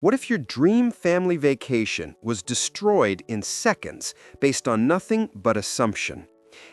What if your dream family vacation was destroyed in seconds based on nothing but assumption?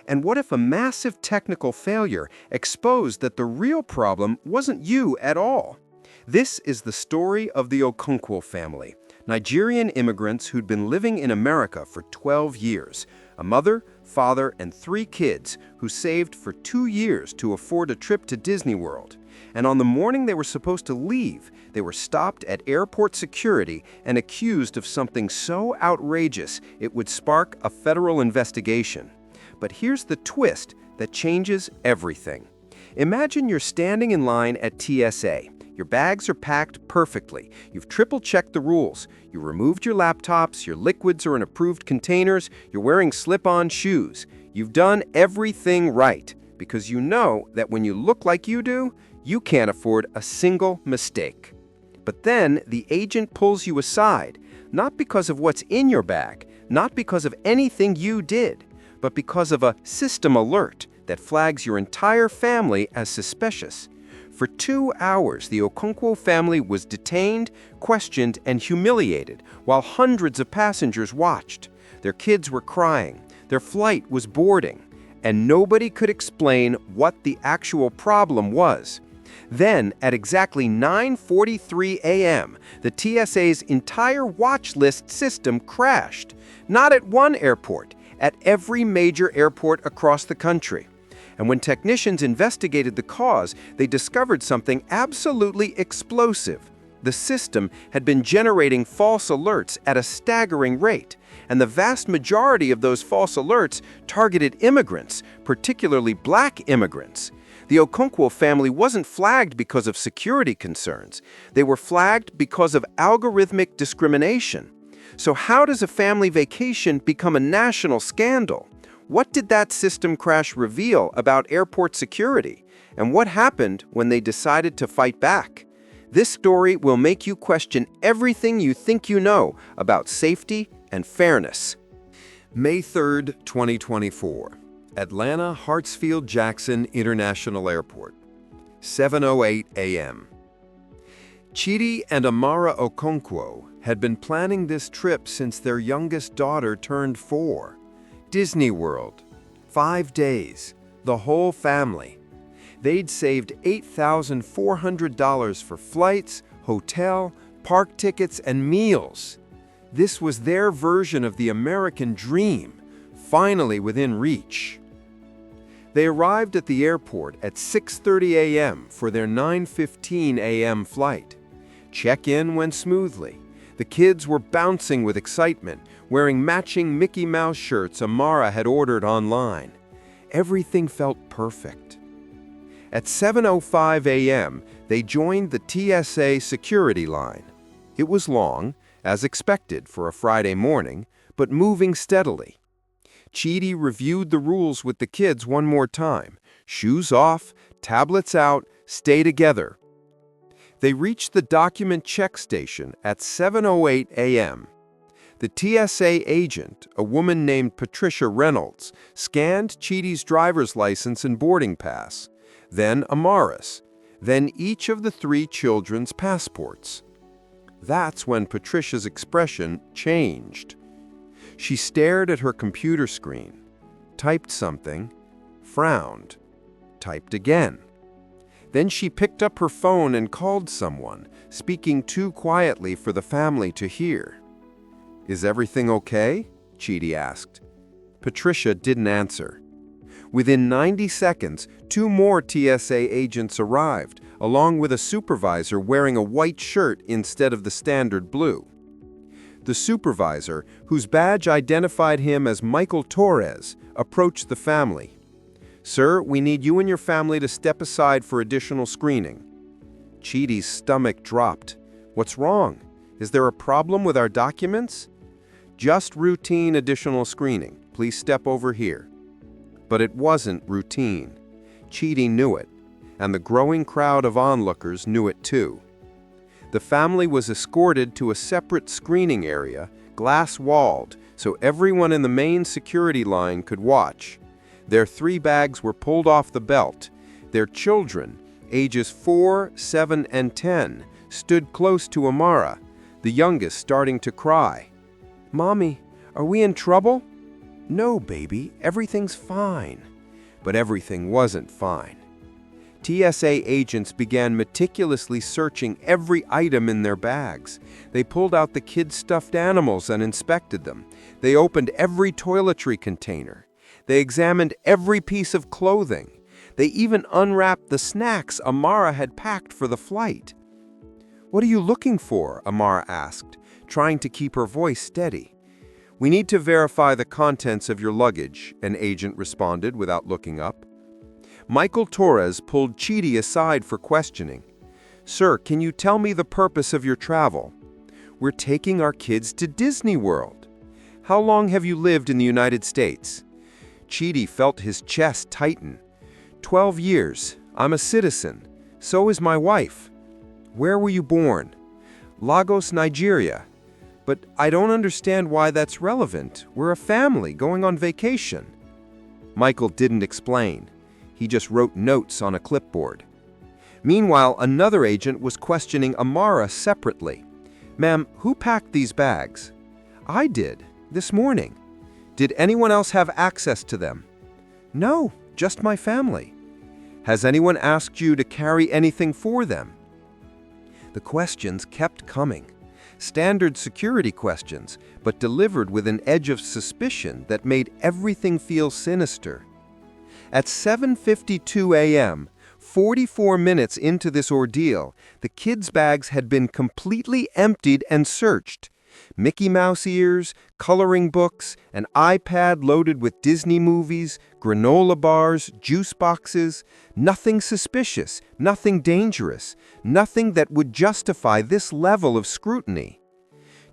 And what if a massive technical failure exposed that the real problem wasn't you at all? This is the story of the Okonkwo family, Nigerian immigrants who'd been living in America for 12 years, a mother, father, and 3 kids who saved for 2 years to afford a trip to Disney World. And on the morning they were supposed to leave, they were stopped at airport security and accused of something so outrageous it would spark a federal investigation. But here's the twist that changes everything. Imagine you're standing in line at TSA. Your bags are packed perfectly. You've triple-checked the rules. You removed your laptops, your liquids are in approved containers, you're wearing slip-on shoes. You've done everything right because you know that when you look like you do, you can't afford a single mistake. But then the agent pulls you aside, not because of what's in your bag, not because of anything you did, but because of a system alert that flags your entire family as suspicious. For 2 hours, the Okonkwo family was detained, questioned, and humiliated while hundreds of passengers watched. Their kids were crying, their flight was boarding, and nobody could explain what the actual problem was. Then, at exactly 9:43 a.m., the TSA's entire watch list system crashed. Not at one airport, at every major airport across the country. And when technicians investigated the cause, they discovered something absolutely explosive. The system had been generating false alerts at a staggering rate, and the vast majority of those false alerts targeted immigrants, particularly black immigrants. The Okonkwo family wasn't flagged because of security concerns. They were flagged because of algorithmic discrimination. So how does a family vacation become a national scandal? What did that system crash reveal about airport security? And what happened when they decided to fight back? This story will make you question everything you think you know about safety and fairness. May 3rd, 2024. Atlanta Hartsfield-Jackson International Airport, 7:08 a.m. Chidi and Amara Okonkwo had been planning this trip since their youngest daughter turned 4. Disney World, 5 days, the whole family. They'd saved $8,400 for flights, hotel, park tickets, and meals. This was their version of the American dream, finally within reach. They arrived at the airport at 6:30 a.m. for their 9:15 a.m. flight. Check-in went smoothly. The kids were bouncing with excitement, wearing matching Mickey Mouse shirts Amara had ordered online. Everything felt perfect. At 7:05 a.m., they joined the TSA security line. It was long, as expected for a Friday morning, but moving steadily. Chidi reviewed the rules with the kids one more time. Shoes off, tablets out, stay together. They reached the document check station at 7:08 a.m. The TSA agent, a woman named Patricia Reynolds, scanned Chidi's driver's license and boarding pass, then Amara's, then each of the 3 children's passports. That's when Patricia's expression changed. She stared at her computer screen, typed something, frowned, typed again. Then she picked up her phone and called someone, speaking too quietly for the family to hear. "Is everything okay?" Chidi asked. Patricia didn't answer. Within 90 seconds, 2 more TSA agents arrived, along with a supervisor wearing a white shirt instead of the standard blue. The supervisor, whose badge identified him as Michael Torres, approached the family. "Sir, we need you and your family to step aside for additional screening." Chidi's stomach dropped. "What's wrong? Is there a problem with our documents?" "Just routine additional screening. Please step over here." But it wasn't routine. Chidi knew it, and the growing crowd of onlookers knew it too. The family was escorted to a separate screening area, glass-walled, so everyone in the main security line could watch. Their 3 bags were pulled off the belt. Their children, ages 4, 7, and 10, stood close to Amara. the youngest starting to cry. "Mommy, are we in trouble?" "No, baby, everything's fine." But everything wasn't fine. TSA agents began meticulously searching every item in their bags. They pulled out the kids' stuffed animals and inspected them. They opened every toiletry container. They examined every piece of clothing. They even unwrapped the snacks Amara had packed for the flight. "What are you looking for?" Amara asked, trying to keep her voice steady. "We need to verify the contents of your luggage," an agent responded without looking up. Michael Torres pulled Chidi aside for questioning. "Sir, can you tell me the purpose of your travel?" "We're taking our kids to Disney World." "How long have you lived in the United States?" Chidi felt his chest tighten. 12 years. I'm a citizen. So is my wife." "Where were you born?" "Lagos, Nigeria." "But I don't understand why that's relevant. We're a family going on vacation." Michael didn't explain. He just wrote notes on a clipboard. Meanwhile, another agent was questioning Amara separately. "Ma'am, who packed these bags?" "I did, this morning." "Did anyone else have access to them?" "No, just my family." "Has anyone asked you to carry anything for them?" The questions kept coming. Standard security questions, but delivered with an edge of suspicion that made everything feel sinister. At 7:52 a.m., 44 minutes into this ordeal, the kids' bags had been completely emptied and searched. Mickey Mouse ears, coloring books, an iPad loaded with Disney movies, granola bars, juice boxes, nothing suspicious, nothing dangerous, nothing that would justify this level of scrutiny.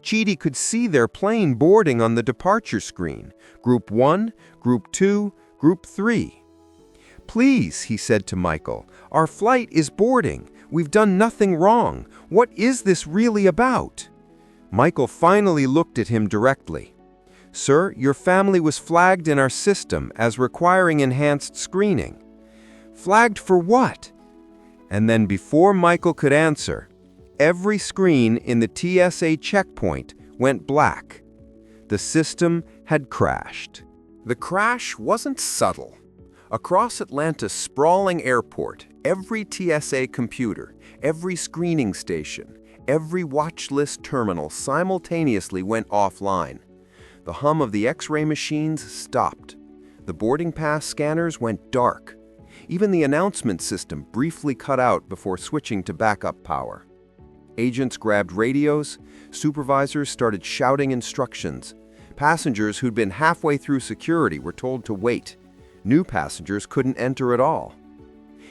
Chidi could see their plane boarding on the departure screen. Group 1, Group 2, Group 3. "Please," he said to Michael, "our flight is boarding. We've done nothing wrong. What is this really about?" Michael finally looked at him directly. "Sir, your family was flagged in our system as requiring enhanced screening." "Flagged for what?" And then before Michael could answer, every screen in the TSA checkpoint went black. The system had crashed. The crash wasn't subtle. Across Atlanta's sprawling airport, every TSA computer, every screening station, every watch list terminal simultaneously went offline. The hum of the X-ray machines stopped. The boarding pass scanners went dark. Even the announcement system briefly cut out before switching to backup power. Agents grabbed radios. Supervisors started shouting instructions. Passengers who'd been halfway through security were told to wait. New passengers couldn't enter at all.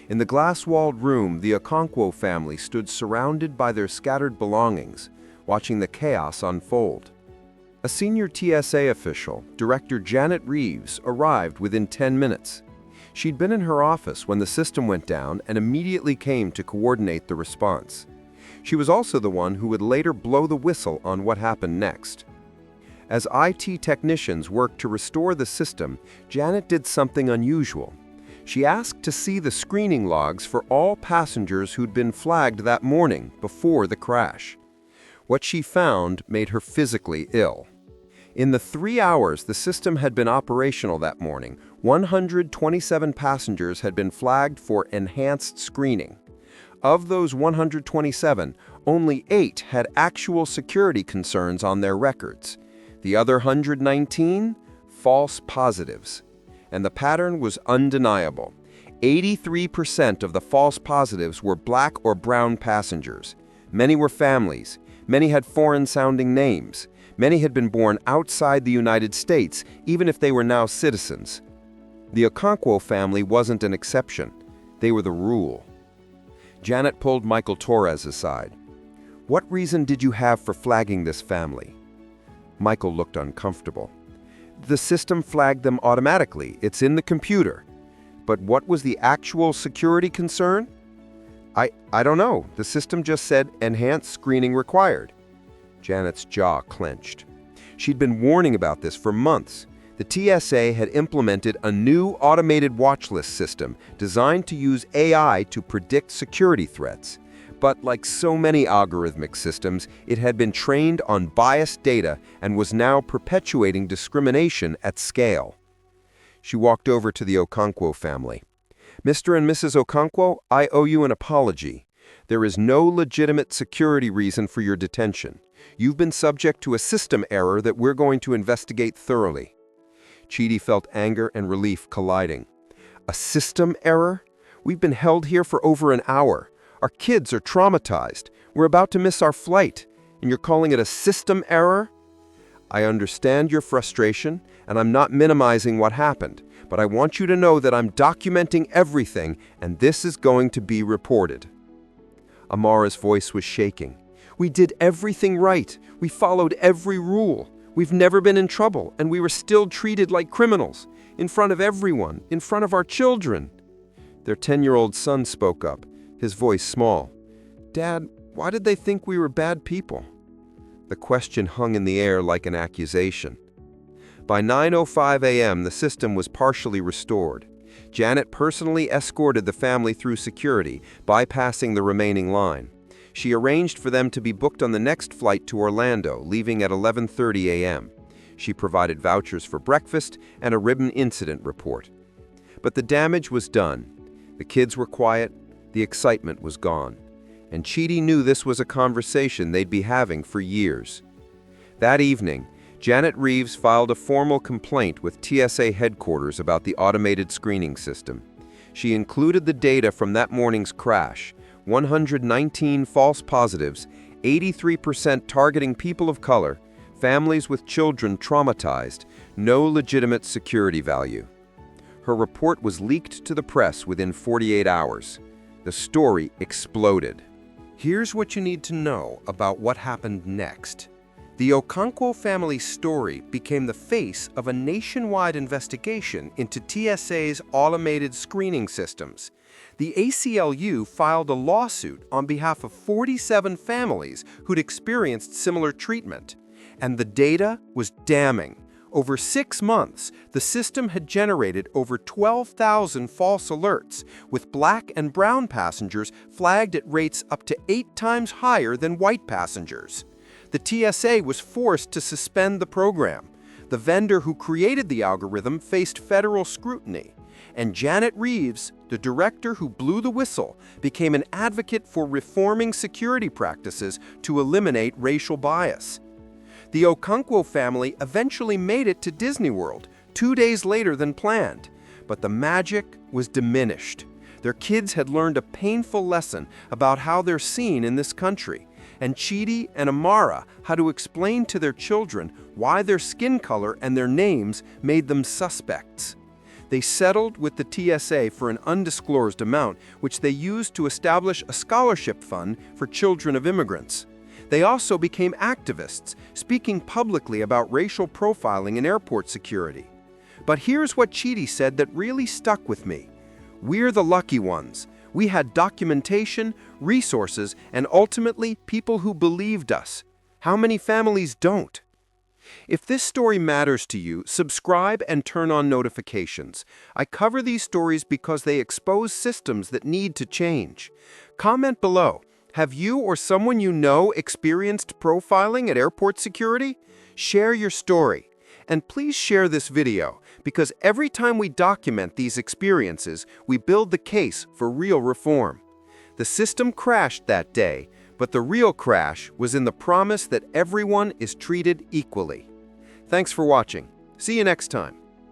In the glass-walled room, the Okonkwo family stood surrounded by their scattered belongings, watching the chaos unfold. A senior TSA official, Director Janet Reeves, arrived within 10 minutes. She'd been in her office when the system went down and immediately came to coordinate the response. She was also the one who would later blow the whistle on what happened next. As IT technicians worked to restore the system, Janet did something unusual. She asked to see the screening logs for all passengers who'd been flagged that morning before the crash. What she found made her physically ill. In the 3 hours the system had been operational that morning, 127 passengers had been flagged for enhanced screening. Of those 127, only 8 had actual security concerns on their records. The other 119, false positives. And the pattern was undeniable. 83% of the false positives were black or brown passengers. Many were families. Many had foreign-sounding names. Many had been born outside the United States, even if they were now citizens. The Okonkwo family wasn't an exception. They were the rule. Janet pulled Michael Torres aside. "What reason did you have for flagging this family?" Michael looked uncomfortable. "The system flagged them automatically. It's in the computer." "But what was the actual security concern?" I don't know. The system just said enhanced screening required." Janet's jaw clenched. She'd been warning about this for months. The TSA had implemented a new automated watch list system designed to use AI to predict security threats. But like so many algorithmic systems, it had been trained on biased data and was now perpetuating discrimination at scale. She walked over to the Okonkwo family. "Mr. and Mrs. Okonkwo, I owe you an apology. There is no legitimate security reason for your detention. You've been subject to a system error that we're going to investigate thoroughly." Chidi felt anger and relief colliding. "A system error? We've been held here for over an hour. Our kids are traumatized. We're about to miss our flight, and you're calling it a system error?" "I understand your frustration, and I'm not minimizing what happened, but I want you to know that I'm documenting everything, and this is going to be reported." Amara's voice was shaking. "We did everything right. We followed every rule. We've never been in trouble, and we were still treated like criminals, in front of everyone, in front of our children." Their 10-year-old son spoke up, his voice small. "Dad, why did they think we were bad people?" The question hung in the air like an accusation. By 9:05 a.m., the system was partially restored. Janet personally escorted the family through security, bypassing the remaining line. She arranged for them to be booked on the next flight to Orlando, leaving at 11:30 a.m. She provided vouchers for breakfast and a written incident report. But the damage was done. The kids were quiet, the excitement was gone. And Chidi knew this was a conversation they'd be having for years. That evening, Janet Reeves filed a formal complaint with TSA headquarters about the automated screening system. She included the data from that morning's crash: 119 false positives, 83% targeting people of color, families with children traumatized, no legitimate security value. Her report was leaked to the press within 48 hours. The story exploded. Here's what you need to know about what happened next. The Okonkwo family's story became the face of a nationwide investigation into TSA's automated screening systems. The ACLU filed a lawsuit on behalf of 47 families who'd experienced similar treatment. And the data was damning. Over 6 months, the system had generated over 12,000 false alerts, with black and brown passengers flagged at rates up to 8 times higher than white passengers. The TSA was forced to suspend the program. The vendor who created the algorithm faced federal scrutiny. And Janet Reeves, the director who blew the whistle, became an advocate for reforming security practices to eliminate racial bias. The Okonkwo family eventually made it to Disney World 2 days later than planned, but the magic was diminished. Their kids had learned a painful lesson about how they're seen in this country, and Chidi and Amara had to explain to their children why their skin color and their names made them suspects. They settled with the TSA for an undisclosed amount, which they used to establish a scholarship fund for children of immigrants. They also became activists, speaking publicly about racial profiling in airport security. But here's what Chidi said that really stuck with me. "We're the lucky ones. We had documentation, resources, and ultimately people who believed us. How many families don't?" If this story matters to you, subscribe and turn on notifications. I cover these stories because they expose systems that need to change. Comment below. Have you or someone you know experienced profiling at airport security? Share your story. And please share this video, because every time we document these experiences, we build the case for real reform. The system crashed that day, but the real crash was in the promise that everyone is treated equally. Thanks for watching. See you next time.